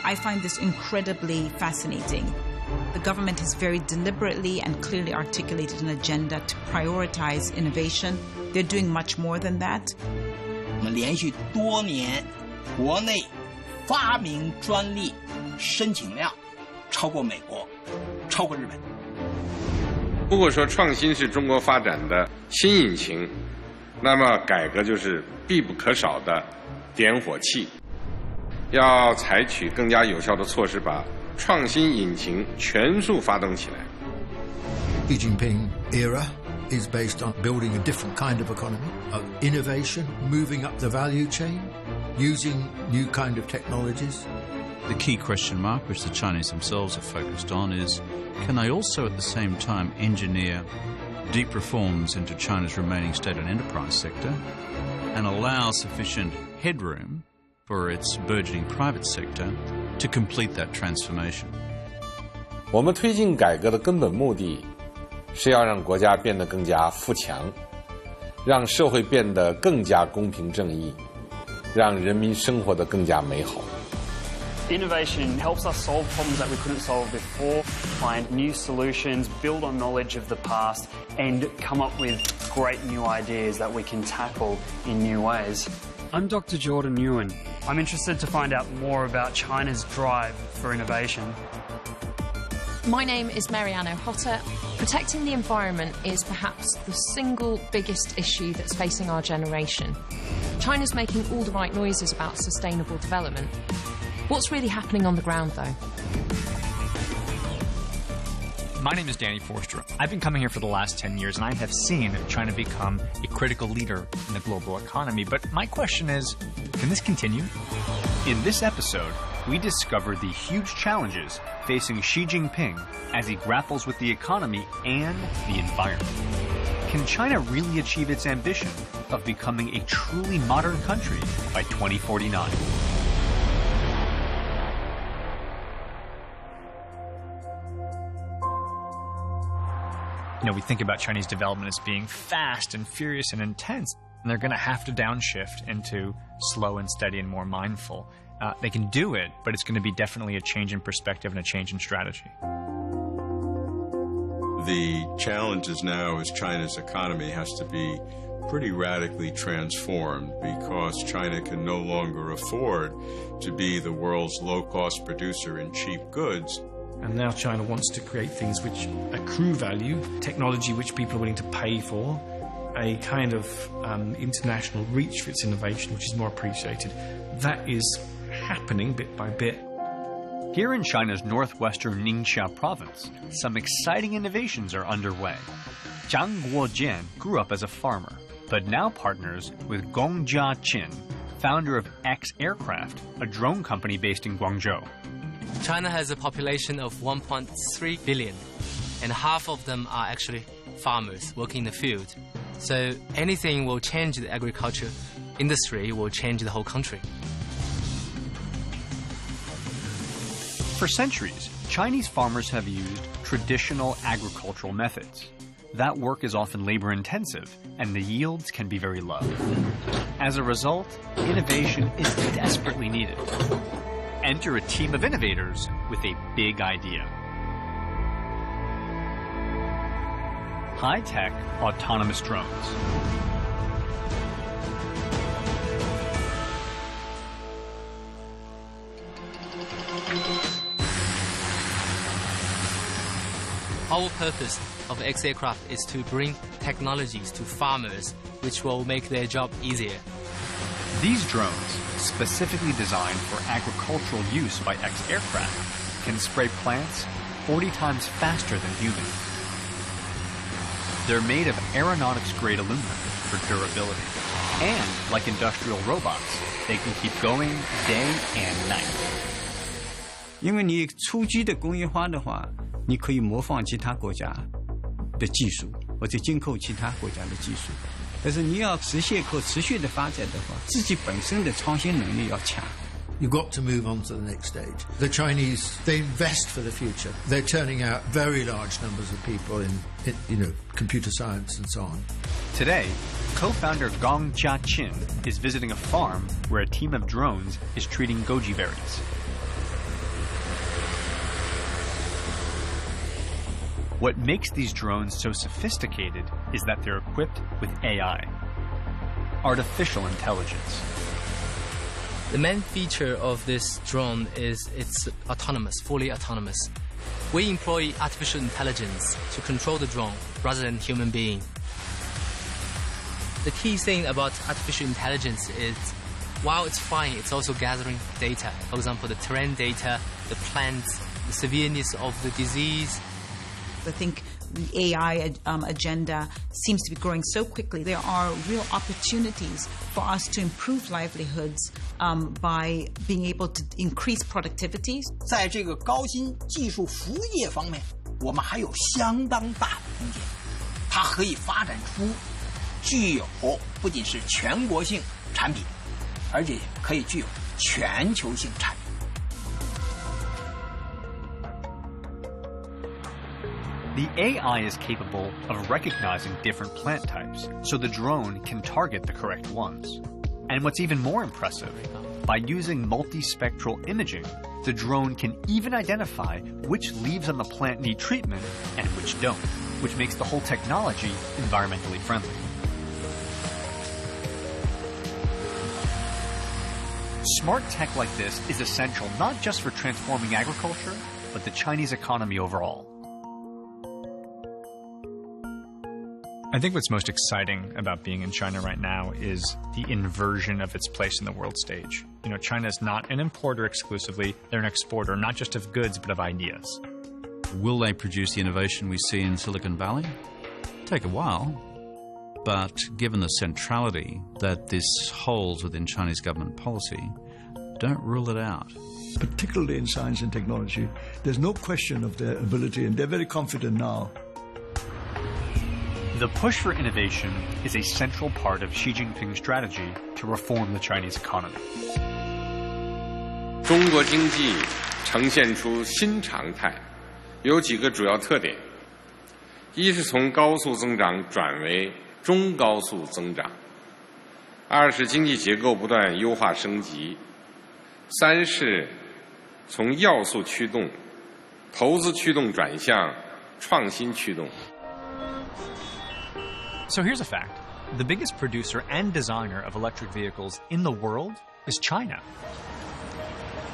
I find this incredibly fascinating. The government has very deliberately and clearly articulated an agenda to prioritize innovation. They're doing much more than that. 我们连续多年国内发明专利申请量超过美国，超过日本。如果说创新是中国发展的新引擎，那么改革就是必不可少的点火器。要采取更加有效的措施，把创新引擎全数发动起来。Xi Jinping era is based on building a different kind of economy, of innovation, moving up the value chain, using new kind of technologies. The key question mark, which the Chinese themselves are focused on, is can they also at the same time engineer deep reforms into China's remaining state and enterprise sector and allow sufficient headroom for its burgeoning private sector to complete that transformation. 我们推进改革的根本目的是要让国家变得更加富强，让社会变得更加公平正义，让人民生活得更加美好。Innovation helps us solve problems that we couldn't solve before, find new solutions, build on knowledge of the past, and come up with great new ideas that we can tackle in new ways. I'm Dr. Jordan Nguyen. I'm interested to find out more about China's drive for innovation. My name is Marianne Hotter. Protecting the environment is perhaps the single biggest issue that's facing our generation. China's making all the right noises about sustainable development. What's really happening on the ground, though? My name is Danny Forster. I've been coming here for the last 10 years, and I have seen China become a critical leader in the global economy. But my question is, can this continue? In this episode, we discover the huge challenges facing Xi Jinping as he grapples with the economy and the environment. Can China really achieve its ambition of becoming a truly modern country by 2049? You know, we think about Chinese development as being fast and furious and intense, and they're going to have to downshift into slow and steady and more mindful. They can do it, but it's going to be definitely a change in perspective and a change in strategy. The challenge now is China's economy has to be pretty radically transformed because China can no longer afford to be the world's low-cost producer in cheap goods. And now China wants to create things which accrue value, technology which people are willing to pay for, a kind of international reach for its innovation, which is more appreciated. That is happening bit by bit. Here in China's northwestern Ningxia province, some exciting innovations are underway. Zhang Guojian grew up as a farmer, but now partners with Gong Jiaqin, founder of X Aircraft, a drone company based in Guangzhou. China has a population of 1.3 billion, and half of them are actually farmers working in the field. So anything will change the agriculture industry, will change the whole country. For centuries, Chinese farmers have used traditional agricultural methods. That work is often labor-intensive, and the yields can be very low. As a result, innovation is desperately needed. Enter a team of innovators with a big idea. High-tech autonomous drones. Our purpose of X Aircraft is to bring technologies to farmers which will make their job easier. These drones, specifically designed for agricultural use by X Aircraft, can spray plants 40 times faster than humans. They're made of aeronautics-grade aluminum for durability. And, like industrial robots, they can keep going day and night. 因为你初级的工业化的话，你可以模仿其他国家的技术，或者进口其他国家的技术。但是你要实现可持续的发展的话，自己本身的创新能力要强。You've got to move on to the next stage. The Chinese, they invest for the future. They're turning out very large numbers of people in computer science and so on. Today, co-founder Gong Jiaqin is visiting a farm where a team of drones is treating goji berries. What makes these drones so sophisticated is that they're equipped with AI, artificial intelligence. The main feature of this drone is it's autonomous, fully autonomous. We employ artificial intelligence to control the drone rather than human being. The key thing about artificial intelligence is while it's flying, it's also gathering data. For example, the terrain data, the plants, the severeness of the disease. I think the AI agenda seems to be growing so quickly. There are real opportunities for us to improve livelihoods by being able to increase productivity. 在这个高新技术服务业方面，我们还有相当大的空间。它可以发展出具有不仅是全国性产品，而且可以具有全球性产品。The AI is capable of recognizing different plant types, so the drone can target the correct ones. And what's even more impressive, by using multispectral imaging, the drone can even identify which leaves on the plant need treatment and which don't, which makes the whole technology environmentally friendly. Smart tech like this is essential not just for transforming agriculture, but the Chinese economy overall. I think what's most exciting about being in China right now is the inversion of its place in the world stage. You know, China is not an importer exclusively, they're an exporter, not just of goods, but of ideas. Will they produce the innovation we see in Silicon Valley? Take a while, but given the centrality that this holds within Chinese government policy, don't rule it out. Particularly in science and technology, there's no question of their ability, and they're very confident now. The push for innovation is a central part of Xi Jinping's strategy to reform the Chinese economy. 中国经济呈现出新常态，有几个主要特点：一是从高速增长转为中高速增长；二是经济结构不断优化升级；三是从要素驱动、投资驱动转向创新驱动。 So here's a fact. The biggest producer and designer of electric vehicles in the world is China.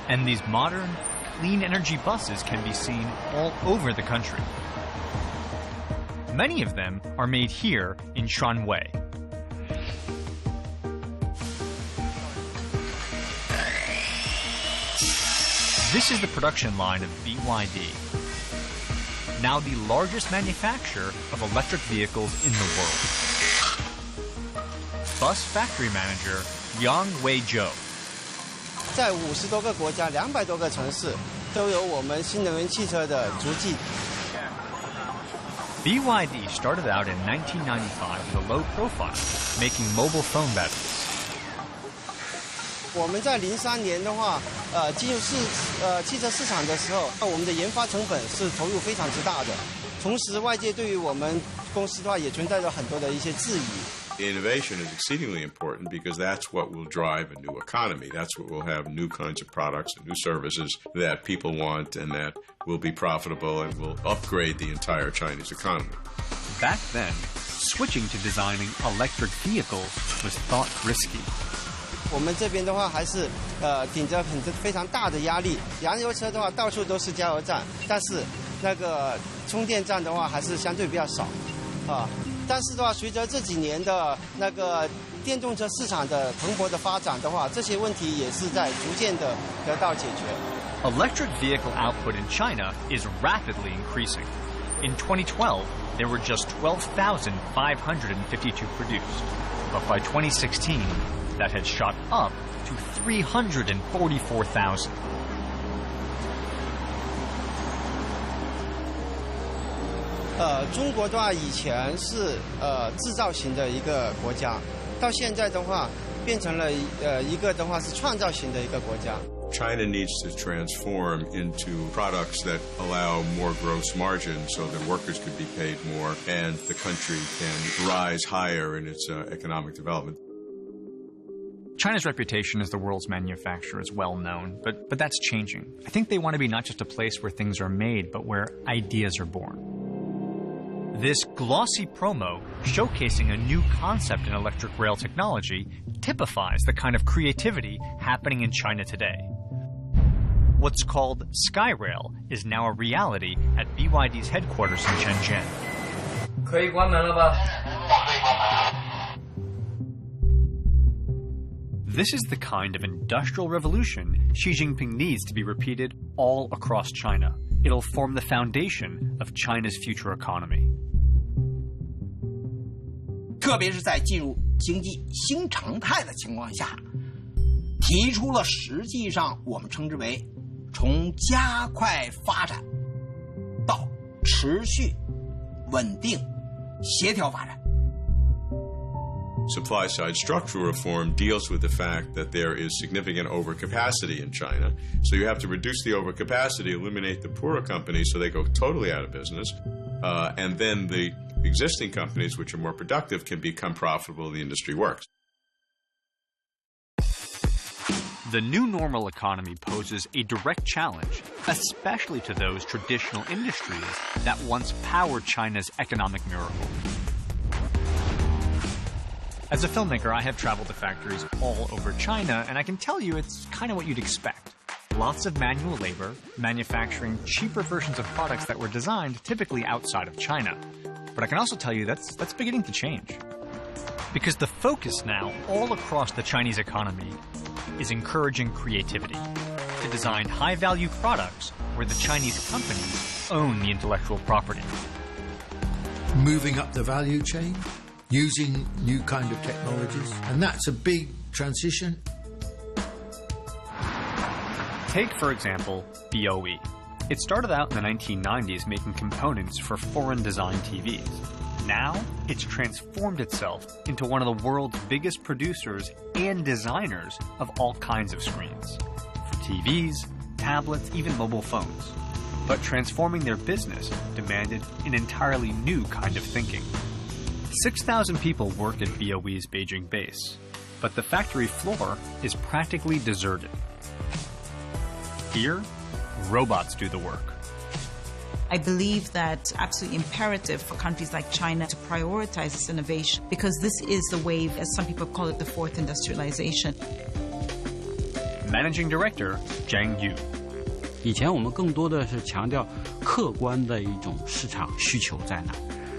And these modern, clean energy buses can be seen all over the country. Many of them are made here in Shanwei. This is the production line of BYD. Now the largest manufacturer of electric vehicles in the world. Bus factory manager Yang Wei Zhou. 在50多个国家、200多个城市都有我们新能源汽车的足迹。BYD started out in 1995 with a low profile, making mobile phone batteries. 我们在03年的话，进入汽车市场的时候，我们的研发成本是投入非常之大的。同时，外界对于我们公司的话也存在着很多的一些质疑。Innovation is exceedingly important because that's what will drive a new economy. That's what will have new kinds of products and new services that people want and that will be profitable and will upgrade the entire Chinese economy. Back then, switching to designing electric vehicles was thought risky. 我们这边的话还是顶着非常大的压力。燃油车的话到处都是加油站，但是那个充电站的话还是相对比较少，啊。但是的话，随着这几年的那个电动车市场的蓬勃的发展的话，这些问题也是在逐渐的得到解决。Electric vehicle output in China is rapidly increasing. In 2012, there were just 12,552 produced, but by 2016, that had shot up to 344,000. 中国的话以前是制造型的一个国家，到现在的话变成了一个的话是创造型的一个国家。China needs to transform into products that allow more gross margin so that workers could be paid more and the country can rise higher in its economic development. China's reputation as the world's manufacturer is well known, but that's changing. I think they want to be not just a place where things are made, but where ideas are born. This glossy promo, showcasing a new concept in electric rail technology, typifies the kind of creativity happening in China today. What's called SkyRail is now a reality at BYD's headquarters in Shenzhen. 可以关门了吧? This is the kind of industrial revolution Xi Jinping needs to be repeated all across China. It'll form the foundation of China's future economy. 特别是在进入经济新常态的情况下，提出了实际上我们称之为从加快发展到持续、稳定、协调发展。Supply-side structural reform deals with the fact that there is significant overcapacity in China. So you have to reduce the overcapacity, eliminate the poorer companies so they go totally out of business, and then the existing companies, which are more productive, can become profitable. The industry works. The new normal economy poses a direct challenge, especially to those traditional industries that once powered China's economic miracle. As a filmmaker, I have traveled to factories all over China, and I can tell you it's kind of what you'd expect. Lots of manual labor, manufacturing cheaper versions of products that were designed typically outside of China. But I can also tell you that's beginning to change. Because the focus now, all across the Chinese economy, is encouraging creativity to design high-value products where the Chinese companies own the intellectual property. Moving up the value chain, using new kind of technologies, and that's a big transition. Take, for example, BOE. It started out in the 1990s making components for foreign-designed TVs. Now, it's transformed itself into one of the world's biggest producers and designers of all kinds of screens. For TVs, tablets, even mobile phones. But transforming their business demanded an entirely new kind of thinking. 6,000 people work at BOE's Beijing base, but the factory floor is practically deserted. Here, robots do the work. I believe that it's absolutely imperative for countries like China to prioritize this innovation because this is the wave, as some people call it, the fourth industrialization. Managing Director Zhang Yu. 以前我们更多的是强调客观的一种市场需求在哪，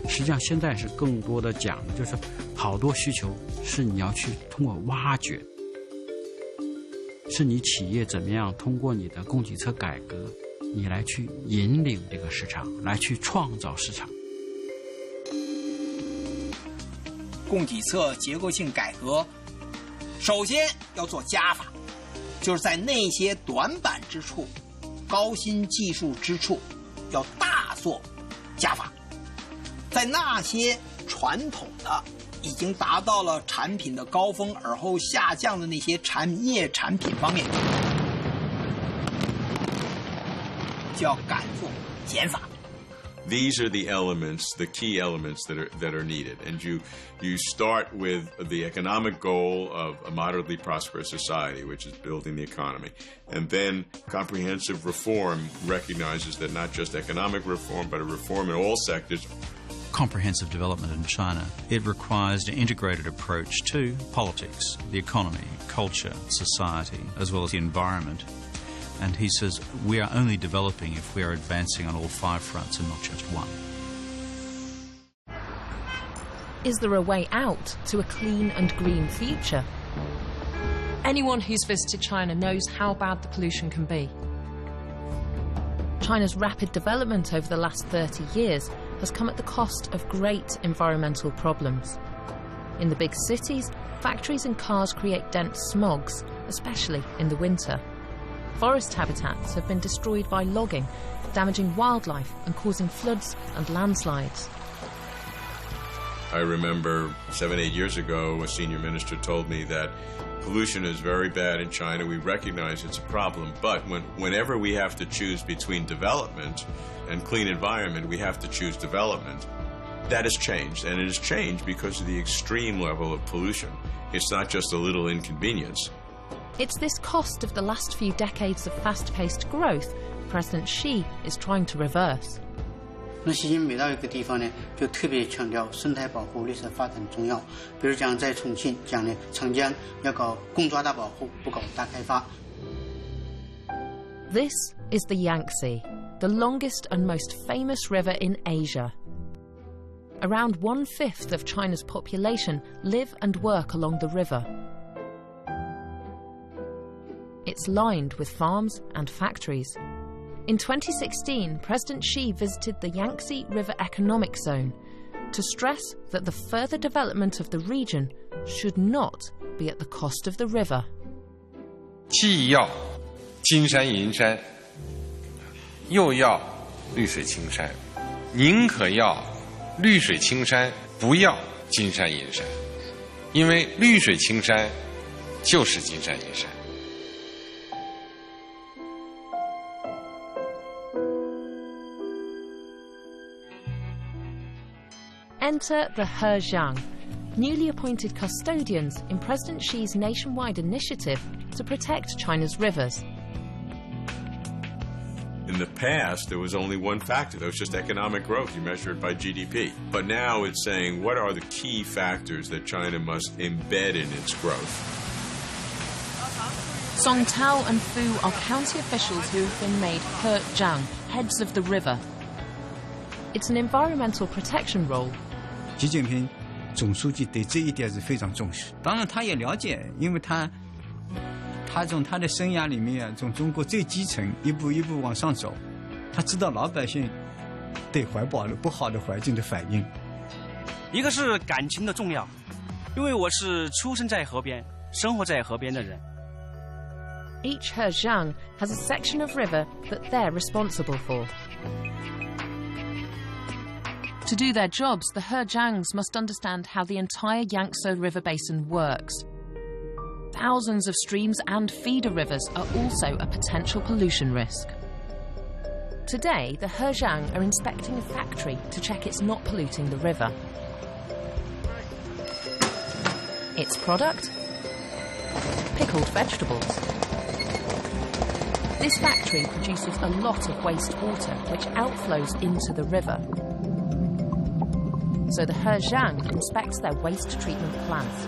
实际上现在是更多的讲的就是好多需求是你要去通过挖掘，是你企业怎么样通过你的供给侧改革，你来去引领这个市场，来去创造市场。供给侧结构性改革，首先要做加法，就是在那些短板之处、高新技术之处，要大做加法。在那些传统的已经达到了产品的高峰而后下降的那些产业产品方面，就要敢做减法。These are the elements, the key elements that are needed, and you start with the economic goal of a moderately prosperous society, which is building the economy, and then comprehensive reform recognizes that not just economic reform, but a reform in all sectors. Comprehensive development in China, it requires an integrated approach to politics, the economy, culture, society, as well as the environment. And he says we are only developing if we are advancing on all five fronts and not just one. Is there a way out to a clean and green future? Anyone who's visited China knows how bad the pollution can be. China's rapid development over the last 30 years has come at the cost of great environmental problems. In the big cities, factories and cars create dense smogs, especially in the winter. Forest habitats have been destroyed by logging, damaging wildlife and causing floods and landslides. I remember 7-8 years ago, a senior minister told me that pollution is very bad in China. We recognize it's a problem, but whenever we have to choose between development and clean environment, we have to choose development. That has changed, and it has changed because of the extreme level of pollution. It's not just a little inconvenience. It's this cost of the last few decades of fast-paced growth President Xi is trying to reverse. 那习近平每到一个地方呢，就特别强调生态保护、绿色发展的重要。比如讲在重庆讲呢，长江要搞公抓大保护，不搞大开发。This is the Yangtze, the longest and most famous river in Asia. Around 1/5 of China's population live and work along the river. It's lined with farms and factories. In 2016, President Xi visited the Yangtze River Economic Zone to stress that the further development of the region should not be at the cost of the river. 既要金山银山，又要绿水青山，宁可要绿水青山，不要金山银山，因为绿水青山就是金山银山。Enter the Hejiang, newly appointed custodians in President Xi's nationwide initiative to protect China's rivers. In the past, there was only one factor. That was just economic growth. You measure it by GDP. But now it's saying, what are the key factors that China must embed in its growth? Song Tao and Fu are county officials who have been made Hejiang, heads of the river. It's an environmental protection role. 习近平总书记对这一点是非常重视。当然，他也了解，因为他从他的生涯里面啊，从中国最基层一步一步往上走，他知道老百姓对环保的不好的环境的反应。一个是感情的重要，因为我是出生在河边、生活在河边的人。Each Hejiang has a section of river that they're responsible for. To do their jobs, the Hejiangs must understand how the entire Yangtze River basin works. Thousands of streams and feeder rivers are also a potential pollution risk. Today, the Hejiang are inspecting a factory to check it's not polluting the river. Its product? Pickled vegetables. This factory produces a lot of wastewater which outflows into the river. So the Hejiang inspects their waste treatment plants.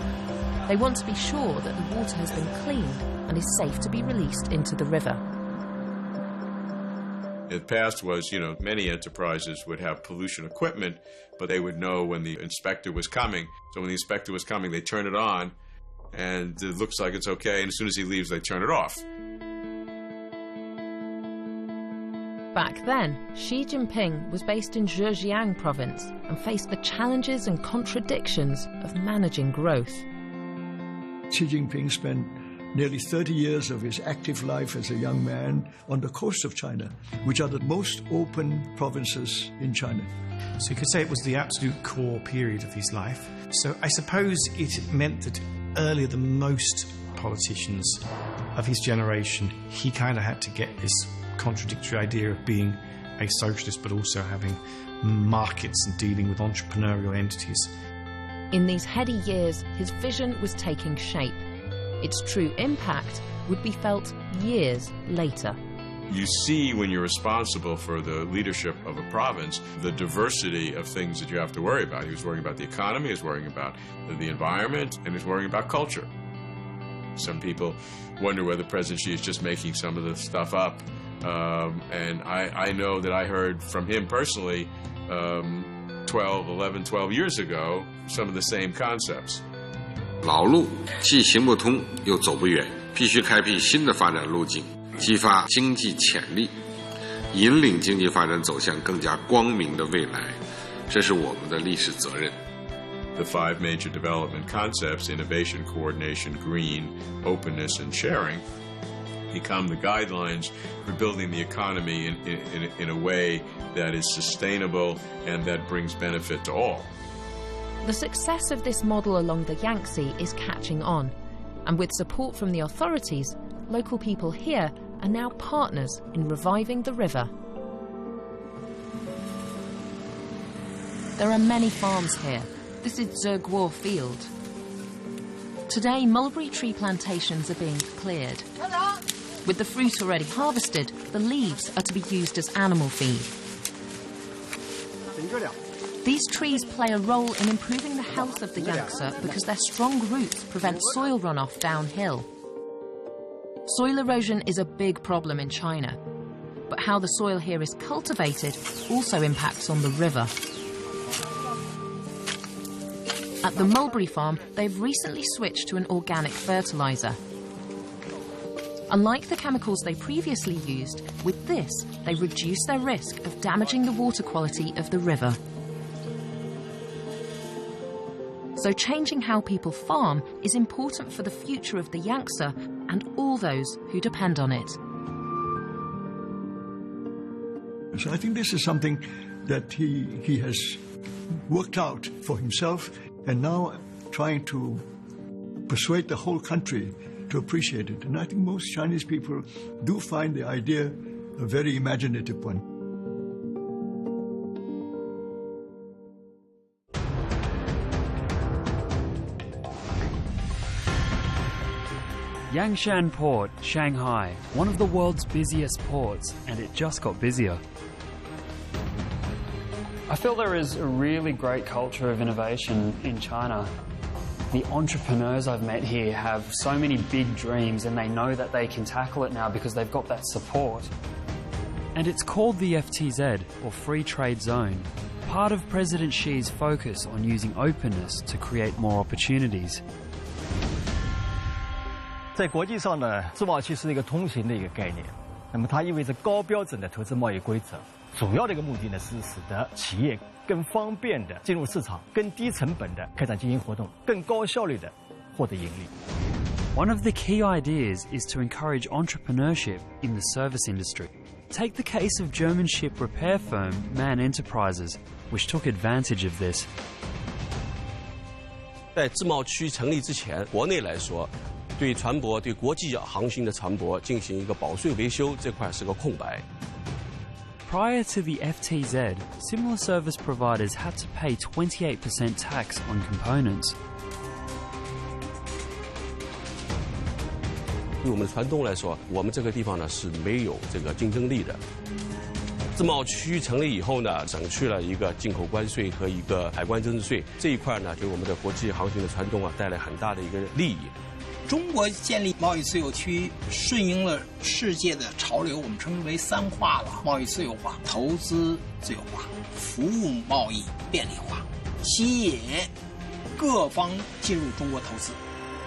They want to be sure that the water has been cleaned and is safe to be released into the river. In the past was, many enterprises would have pollution equipment, but they would know when the inspector was coming. So when the inspector was coming, they turn it on, and it looks like it's okay, and as soon as he leaves, they turn it off. Back then, Xi Jinping was based in Zhejiang province and faced the challenges and contradictions of managing growth. Xi Jinping spent nearly 30 years of his active life as a young man on the coast of China, which are the most open provinces in China. So you could say it was the absolute core period of his life. So I suppose it meant that earlier than most politicians of his generation, he kind of had to get this contradictory idea of being a socialist but also having markets and dealing with entrepreneurial entities. In these heady years, his vision was taking shape. Its true impact would be felt years later. You see when you're responsible for the leadership of a province, the diversity of things that you have to worry about. He was worrying about the economy, he was worrying about the environment, and he was worrying about culture. Some people wonder whether President Xi is just making some of the stuff up. And I know that I heard from him personally 12 years ago some of the same concepts. 老路既行不通又走不远，必须开辟新的发展路径，激发经济潜力，引领经济发展走向更加光明的未来，这是我们的历史责任。The 5 major development concepts, innovation, coordination, green, openness, and sharing, become the guidelines for building the economy in a way that is sustainable and that brings benefit to all. The success of this model along the Yangtze is catching on, and with support from the authorities, local people here are now partners in reviving the river. There are many farms here. This is Zheguo Field. Today, mulberry tree plantations are being cleared. With the fruit already harvested, the leaves are to be used as animal feed. These trees play a role in improving the health of the Yangtze because their strong roots prevent soil runoff downhill. Soil erosion is a big problem in China, but how the soil here is cultivated also impacts on the river. At the mulberry farm, they've recently switched to an organic fertilizer. Unlike the chemicals they previously used, with this, they reduce their risk of damaging the water quality of the river. So changing how people farm is important for the future of the Yangtze and all those who depend on it. So I think this is something that he has worked out for himself and now trying to persuade the whole country to appreciate it. And I think most Chinese people do find the idea a very imaginative one. Yangshan Port, Shanghai, one of the world's busiest ports, and it just got busier. I feel there is a really great culture of innovation in China. The entrepreneurs I've met here have so many big dreams and they know that they can tackle it now because they've got that support. And it's called the FTZ, or Free Trade Zone, part of President Xi's focus on using openness to create more opportunities. 在国际上呢，自贸区是一个通行的一个概念，那么它意味着高标准的投资贸易规则。主要的一个目的呢，是使得企业更方便的进入市场，更低成本的开展经营活动，更高效率的获得盈利。One of the key ideas is to encourage entrepreneurship in the service industry. Take the case of German ship repair firm MAN Enterprises, which took advantage of this. 在自贸区成立之前，国内来说，对船舶、对国际航行的船舶进行一个保税维修这块是个空白。 Prior to the FTZ, similar service providers had to pay 28% tax on components. 对我们船东来说，我们这个地方呢是没有这个竞争力的。自贸区成立以后呢，省去了一个进口关税和一个海关增值税，这一块呢，给我们的国际航行的船东啊带来很大的一个利益。 中国建立贸易自由区，顺应了世界的潮流，我们称之为三化了：贸易自由化、投资自由化、服务贸易便利化，吸引各方进入中国投资。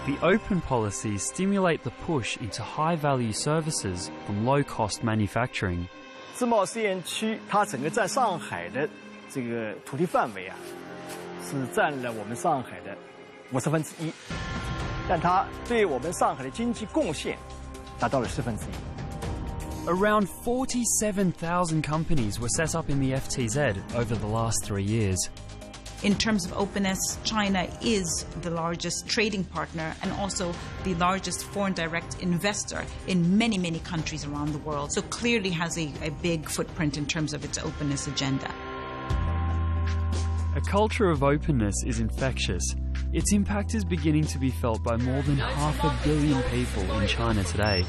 The open policies stimulate the push into high-value services from low-cost manufacturing. 自贸试验区它整个在上海的这个土地范围啊，是占了我们上海的1/50，但它对我们上海的经济贡献达到了1/10。Around 47,000 companies were set up in the FTZ over the last 3 years. In terms of openness, China is the largest trading partner and also the largest foreign direct investor in many, many countries around the world. So clearly has a big footprint in terms of its openness agenda. A culture of openness is infectious. Its impact is beginning to be felt by more than 500 million people in China today.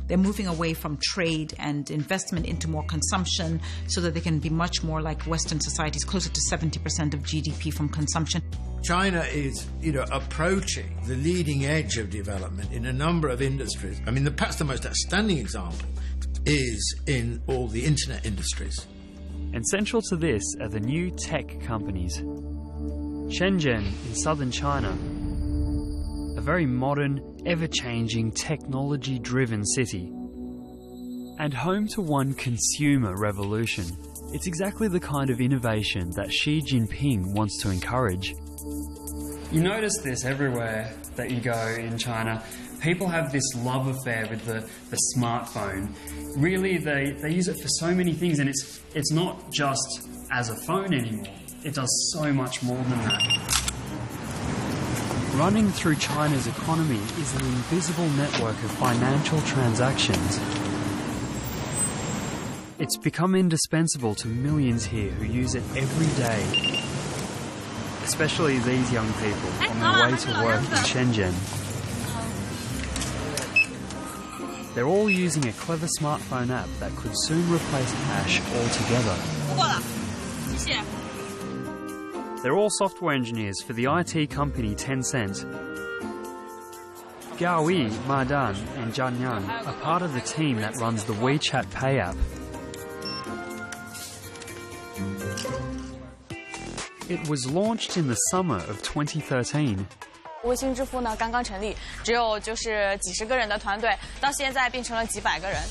They're moving away from trade and investment into more consumption so that they can be much more like Western societies, closer to 70% of GDP from consumption. China is, approaching the leading edge of development in a number of industries. I mean, perhaps the most outstanding example is in all the internet industries. And central to this are the new tech companies. Shenzhen in southern China, a very modern, ever-changing, technology-driven city. And home to one consumer revolution. It's exactly the kind of innovation that Xi Jinping wants to encourage. You notice this everywhere that you go in China. People have this love affair with the smartphone. Really, they use it for so many things, and it's not just as a phone anymore. It does so much more than that. Running through China's economy is an invisible network of financial transactions. It's become indispensable to millions here who use it every day. Especially these young people on their way to work in Shenzhen. They're all using a clever smartphone app that could soon replace cash altogether. They're all software engineers for the IT company Tencent. Gao Yi, Ma Dan, and Zhan Yang are part of the team that runs the WeChat Pay app. It was launched in the summer of 2013. 微信支付呢刚刚成立，只有就是几十个人的团队，到现在变成了几百个人。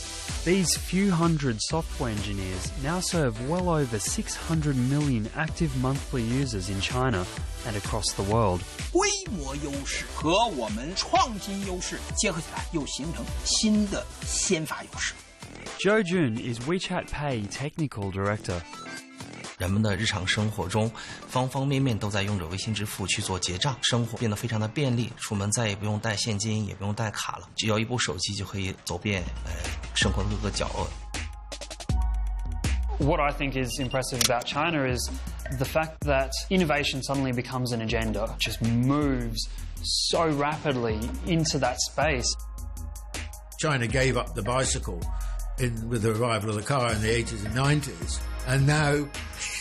These few hundred software engineers now serve well over 600 million active monthly users in China and across the world. 规模优势和我们创新优势结合起来，又形成新的先发优势。Zhou Jun is WeChat Pay Technical Director. 人们的日常生活中，方方面面都在用着微信支付去做结账，生活变得非常的便利，出门再也不用带现金，也不用带卡了，只要一部手机就可以走遍生活的各个角落。What I think is impressive about China is the fact that innovation suddenly becomes an agenda, just moves so rapidly into that space. China gave up the bicycle with the arrival of the car in the 80s and 90s, and now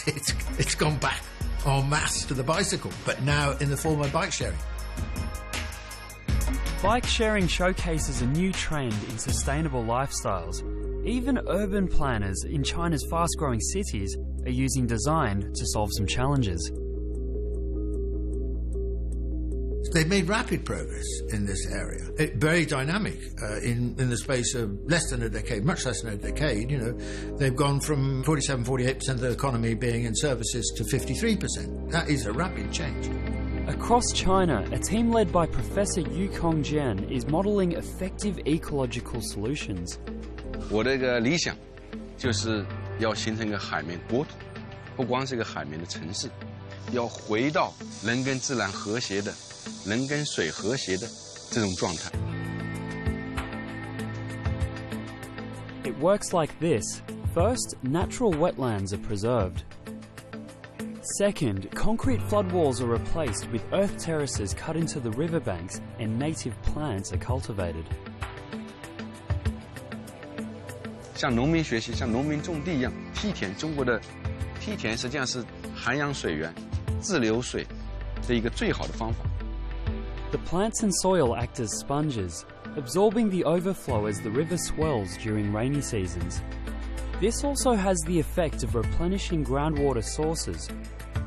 it's gone back en masse to the bicycle, but now in the form of bike sharing. Bike sharing showcases a new trend in sustainable lifestyles. Even urban planners in China's fast-growing cities are using design to solve some challenges. They've made rapid progress in this area. Very dynamic in the space of less than a decade, much less than a decade. You know, they've gone from 47-48% of the economy being in services to 53%. That is a rapid change. Across China, a team led by Professor Yu Kongjian is modelling effective ecological solutions. 我的一个理想就是要形成一个海绵国土，不光是一个海绵的城市，要回到人跟自然和谐的。 人跟水和谐的这种状态。 It works like this. First, natural wetlands are preserved. Second, concrete floodwalls are replaced with earth terraces cut into the riverbanks and native plants are cultivated. 向农民学习，向农民种地一样，梯田。中国的梯田实际上是涵养水源、自流水的一个最好的方法。 The plants and soil act as sponges, absorbing the overflow as the river swells during rainy seasons. This also has the effect of replenishing groundwater sources,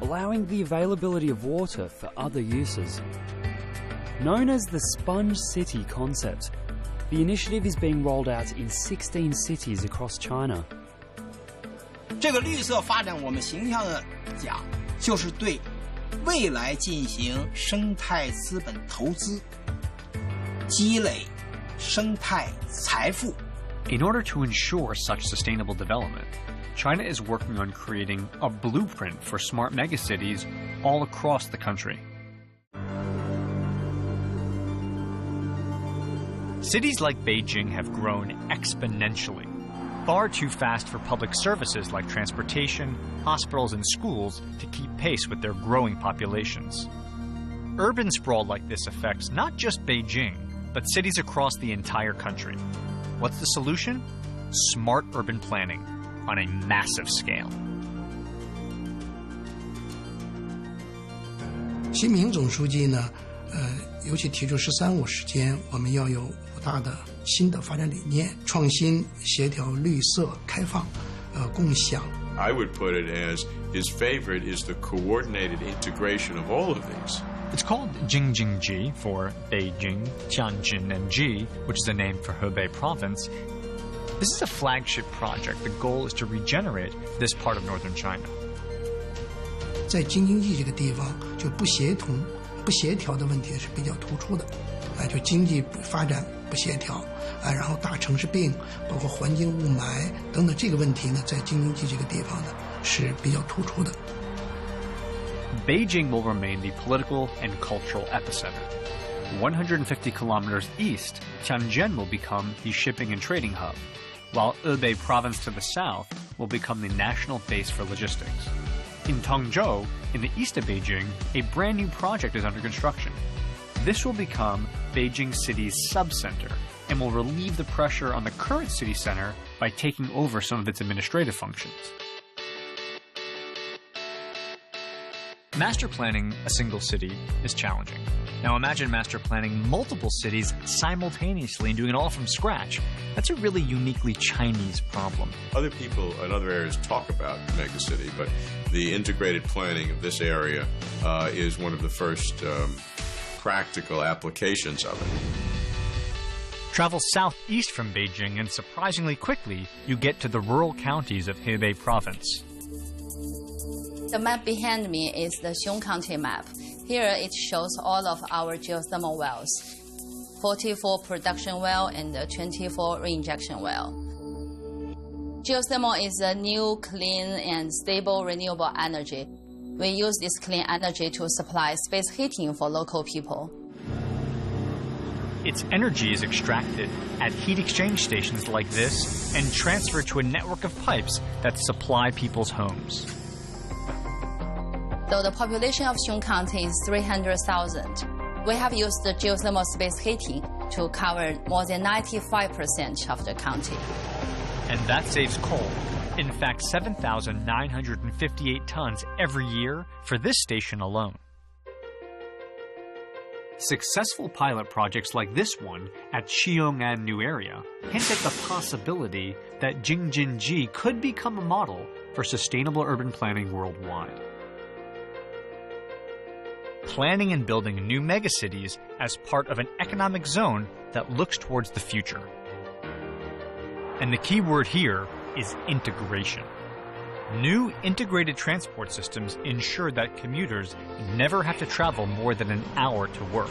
allowing the availability of water for other uses. Known as the Sponge City concept, the initiative is being rolled out in 16 cities across China. 这个绿色发展，我们形象的讲，就是对 未来进行生态资本投资，积累生态财富。 In order to ensure such sustainable development, China is working on creating a blueprint for smart megacities all across the country. Cities like Beijing have grown exponentially, far too fast for public services like transportation, hospitals, and schools to keep pace with their growing populations. Urban sprawl like this affects not just Beijing, but cities across the entire country. What's the solution? Smart urban planning on a massive scale. 习近平总书记呢，尤其提出“13五”时间，我们要有5大的新的发展理念：创新、协调、绿色、开放、共享。 I would put it as his favorite is the coordinated integration of all of these. It's called Jingjingji for Beijing, Tianjin, and Ji, which is a name for Hebei province. This is a flagship project. The goal is to regenerate this part of northern China. 在京津冀这个地方，就不协调的问题是比较突出的，就经济发展不协调，然后大城市病，包括环境雾霾等等这个问题呢，在京津冀这个地方呢是比较突出的。 Beijing will remain the political and cultural epicenter. 150 kilometers east, Tianjin will become the shipping and trading hub, while Hebei province to the south will become the national base for logistics. In Tongzhou, in the east of Beijing, a brand new project is under construction. This will become Beijing City's subcenter and will relieve the pressure on the current city center by taking over some of its administrative functions. Master planning a single city is challenging. Now imagine master planning multiple cities simultaneously and doing it all from scratch. That's a really uniquely Chinese problem. Other people in other areas talk about megacity, but the integrated planning of this area is one of the first practical applications of it. Travel southeast from Beijing and surprisingly quickly, you get to the rural counties of Hebei province. The map behind me is the Xiong County map. Here it shows all of our geothermal wells, 44 production well and 24 reinjection well. Geothermal is a new, clean, and stable renewable energy. We use this clean energy to supply space heating for local people. Its energy is extracted at heat exchange stations like this and transferred to a network of pipes that supply people's homes. Though the population of Xiong County is 300,000, we have used the geothermal space heating to cover more than 95% of the county. And that saves coal. In fact, 7,958 tons every year for this station alone. Successful pilot projects like this one at Xiong'an New Area hint at the possibility that Jingjinji could become a model for sustainable urban planning worldwide. Planning and building new megacities as part of an economic zone that looks towards the future. And the key word here is integration. New integrated transport systems ensure that commuters never have to travel more than an hour to work.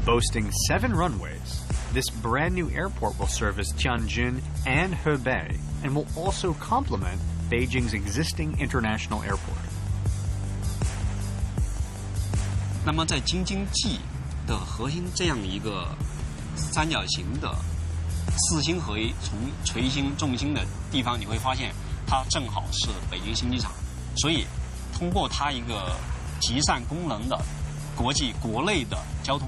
Boasting 7 runways, this brand new airport will service Tianjin and Hebei and will also complement Beijing's existing international airport. 那么在京津冀的核心这样一个三角形的四星合一、从垂星重心的地方，你会发现它正好是北京新机场。所以，通过它一个集散功能的国内的交通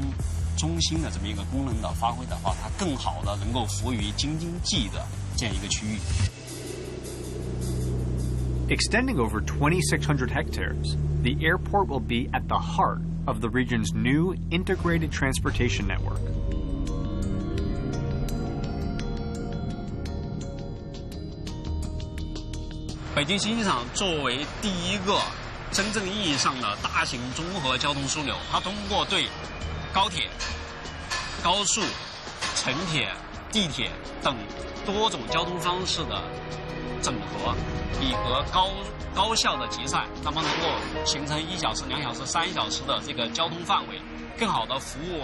中心的这么一个功能的发挥的话，它更好的能够服务于京津冀的这样一个区域。Extending over 2,600 hectares, the airport will be at the heart of the region's new integrated transportation network. 北京新机场作为第一个真正意义上的大型综合交通枢纽，它通过对高铁、高速、城铁、地铁等多种交通方式的整合和高效的集散，那么能够形成1小时、2小时、3小时的这个交通范围，更好的服务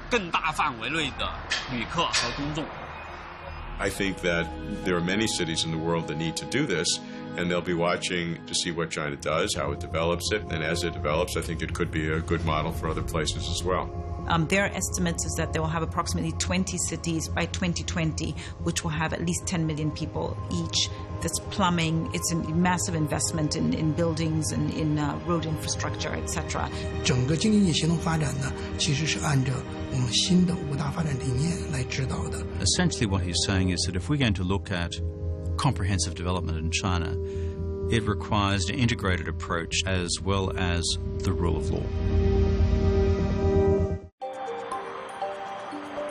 更大范围内的旅客和公众。I think that there are many cities in the world that need to do this, and they'll be watching to see what China does, how it develops it, and as it develops, I think it could be a good model for other places as well. Their estimates is that they will have approximately 20 cities by 2020, which will have at least 10 million people each. That's plumbing. It's a massive investment in buildings and in road infrastructure, etc. 整个京津冀协同发展呢，其实是按照我们新的5大发展理念来指导的。Essentially, what he's saying is that if we're going to look at comprehensive development in China, it requires an integrated approach as well as the rule of law.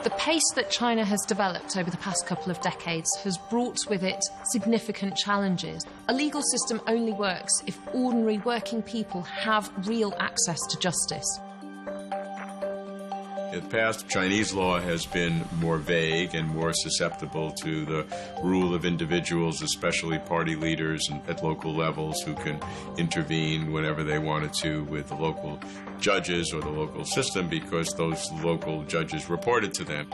The pace that China has developed over the past couple of decades has brought with it significant challenges. A legal system only works if ordinary working people have real access to justice. In the past, Chinese law has been more vague and more susceptible to the rule of individuals, especially party leaders at local levels who can intervene whenever they wanted to with the local judges or the local system because those local judges reported to them.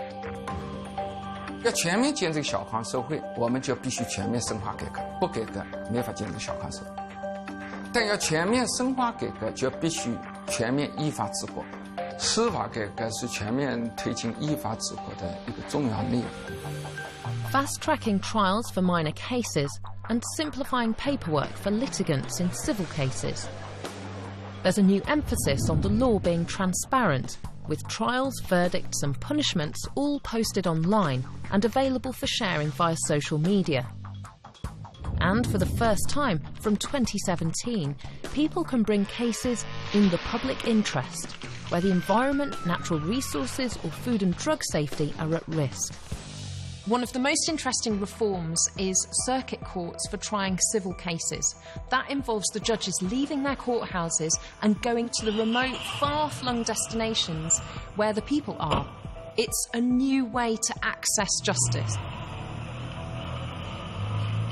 要全面建这个小康社会，我们就必须全面深化改革，不改革没法建这个小康社会。但要全面深化改革，就必须全面依法治国。司法改革是全面推进依法治国的一个重要内容。Fast-tracking trials for minor cases and simplifying paperwork for litigants in civil cases. There's a new emphasis on the law being transparent, with trials, verdicts and punishments all posted online and available for sharing via social media. And for the first time, from 2017, people can bring cases in the public interest, where the environment, natural resources or food and drug safety are at risk. One of the most interesting reforms is circuit courts for trying civil cases. That involves the judges leaving their courthouses and going to the remote, far-flung destinations where the people are. It's a new way to access justice.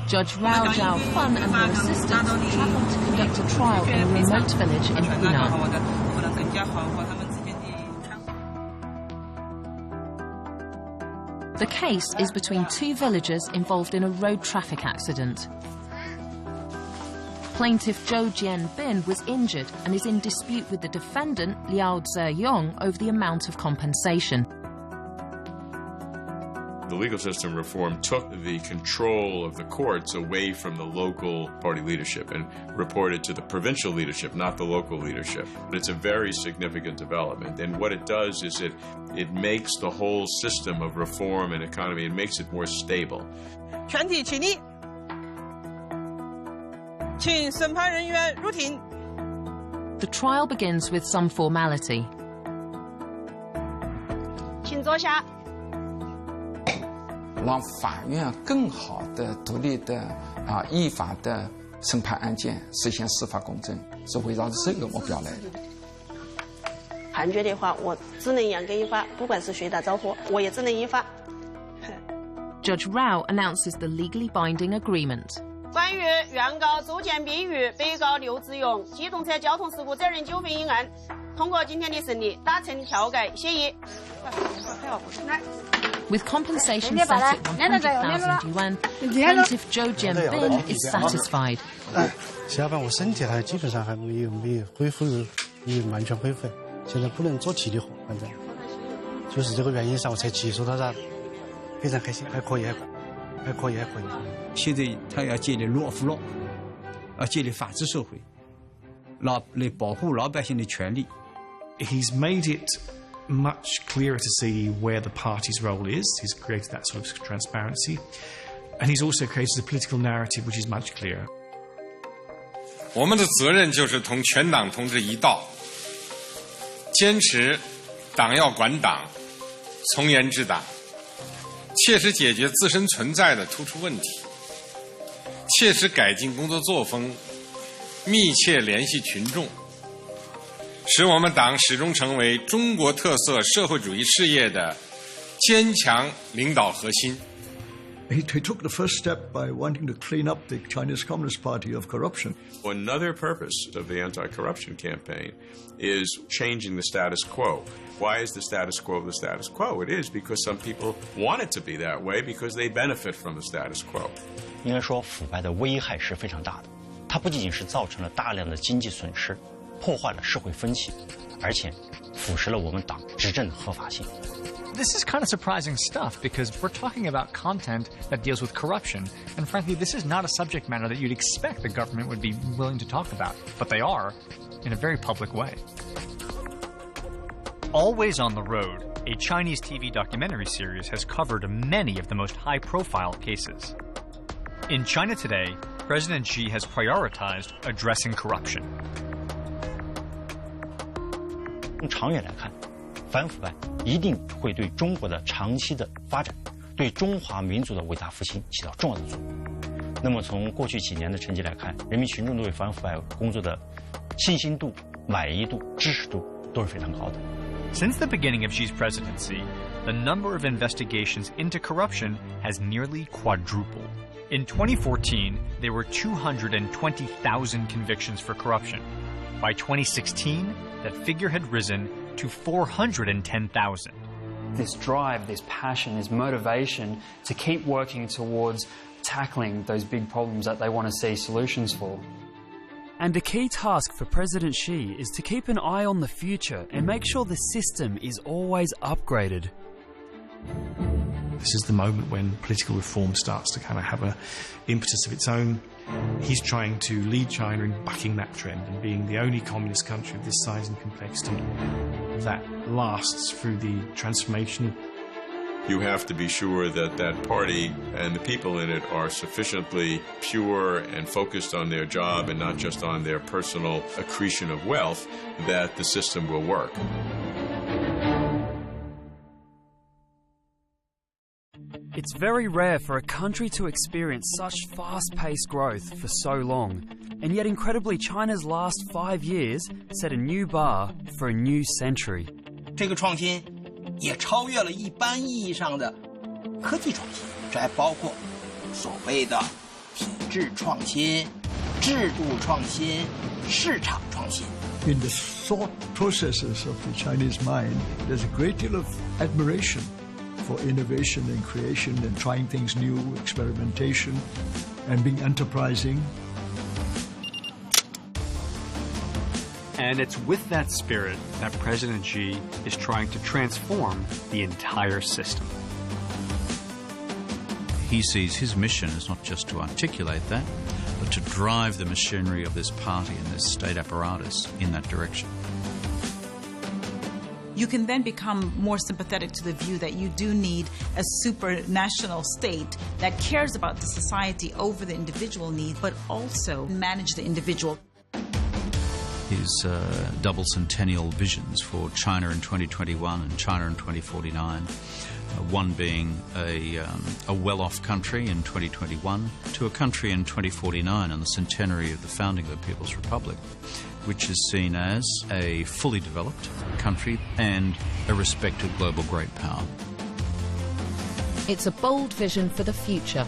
Judge Rao Zhao Fun and her assistants travelled to conduct a trial in a remote village in Hunan. The case is between two villagers involved in a road traffic accident. Plaintiff Zhou Jianbin was injured and is in dispute with the defendant, Liao Zeyong, over the amount of compensation. The legal system reform took the control of the courts away from the local party leadership and reported to the provincial leadership, not the local leadership. But it's a very significant development. And what it does is it makes the whole system of reform and economy, it makes it more stable. 全体起立，请审判人员入庭。 The trial begins with some formality. 请坐下。 让法院更好的、独立的、依法的审判案件，实现司法公正，是围绕着这个目标来的。判决的话，我只能严格依法，不管是谁打招呼，我也只能依法。Judge Rao announces the legally binding agreement. 关于原告周建斌与被告刘志勇机动车交通事故责任纠纷一案，通过今天的审理，达成调解协议。来。 With compensation set at 100,000 yuan, plaintiff Zhou Jianbin is satisfied. 下班我身体还基本上还没有恢复，没有完全恢复，现在不能做体力活，反正就是这个原因上我才起诉他噻，非常开心，还可以。现在他要建立落户了，要建立法治社会，来保护老百姓的权利。 He's made it much clearer to see where the party's role is. He's created that sort of transparency. And he's also created a political narrative which is much clearer. 我们的责任就是同全党同志一道，坚持党要管党，从严治党，切实解决自身存在的突出问题，切实改进工作作风，密切联系群众，使我们党始终成为中国特色社会主义事业的坚强领导核心。 He took the first step by wanting to clean up the Chinese Communist Party of corruption. Another purpose of the anti-corruption campaign is changing the status quo. Why is the status quo the status quo? It is because some people want it to be that way because they benefit from the status quo. 应该说，腐败的危害是非常大的。它不仅仅是造成了大量的经济损失，破坏了社会分歧，而且腐蚀了我们党执政的合法性。 This is kind of surprising stuff because we're talking about content that deals with corruption, and frankly, this is not a subject matter that you'd expect the government would be willing to talk about, but they are, in a very public way. Always on the Road, a Chinese TV documentary series, has covered many of the most high-profile cases. In China today, President Xi has prioritized addressing corruption. 从长远来看，反腐败一定会对中国的长期的发展，对中华民族的伟大复兴起到重要的作用。那么从过去几年的成绩来看，人民群众对反腐败工作的信心度、满意度、支持度都是非常高的。 Since the beginning of Xi's presidency, the number of investigations into corruption has nearly quadrupled. In 2014, there were 220,000 convictions for corruption. By 2016, that figure had risen to 410,000. This drive, this passion, this motivation to keep working towards tackling those big problems that they want to see solutions for. And a key task for President Xi is to keep an eye on the future and make sure the system is always upgraded. This is the moment when political reform starts to kind of have an impetus of its own. He's trying to lead China in bucking that trend and being the only communist country of this size and complexity that lasts through the transformation. You have to be sure that that party and the people in it are sufficiently pure and focused on their job and not just on their personal accretion of wealth, that the system will work. It's very rare for a country to experience such fast-paced growth for so long, and yet incredibly China's last 5 years set a new bar for a new century. 这个创新也超越了一般意义上的科技创新，这还包括所谓的体制创新、制度创新、市场创新。 In the thought processes of the Chinese mind, there's a great deal of admiration for innovation and creation and trying things new, experimentation, and being enterprising. And it's with that spirit that President Xi is trying to transform the entire system. He sees his mission as not just to articulate that, but to drive the machinery of this party and this state apparatus in that direction. You can then become more sympathetic to the view that you do need a supranational state that cares about the society over the individual need, but also manage the individual. His double centennial visions for China in 2021 and China in 2049, one being a well-off country in 2021 to a country in 2049 on the centenary of the founding of the People's Republic, which is seen as a fully developed country and a respected global great power. It's a bold vision for the future.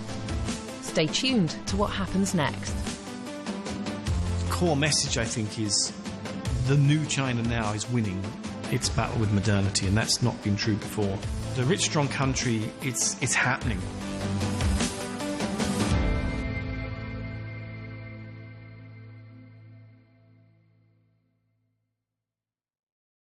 Stay tuned to what happens next. Core message, I think, is the new China now is winning its battle with modernity, and that's not been true before. The rich, strong country, it's happening.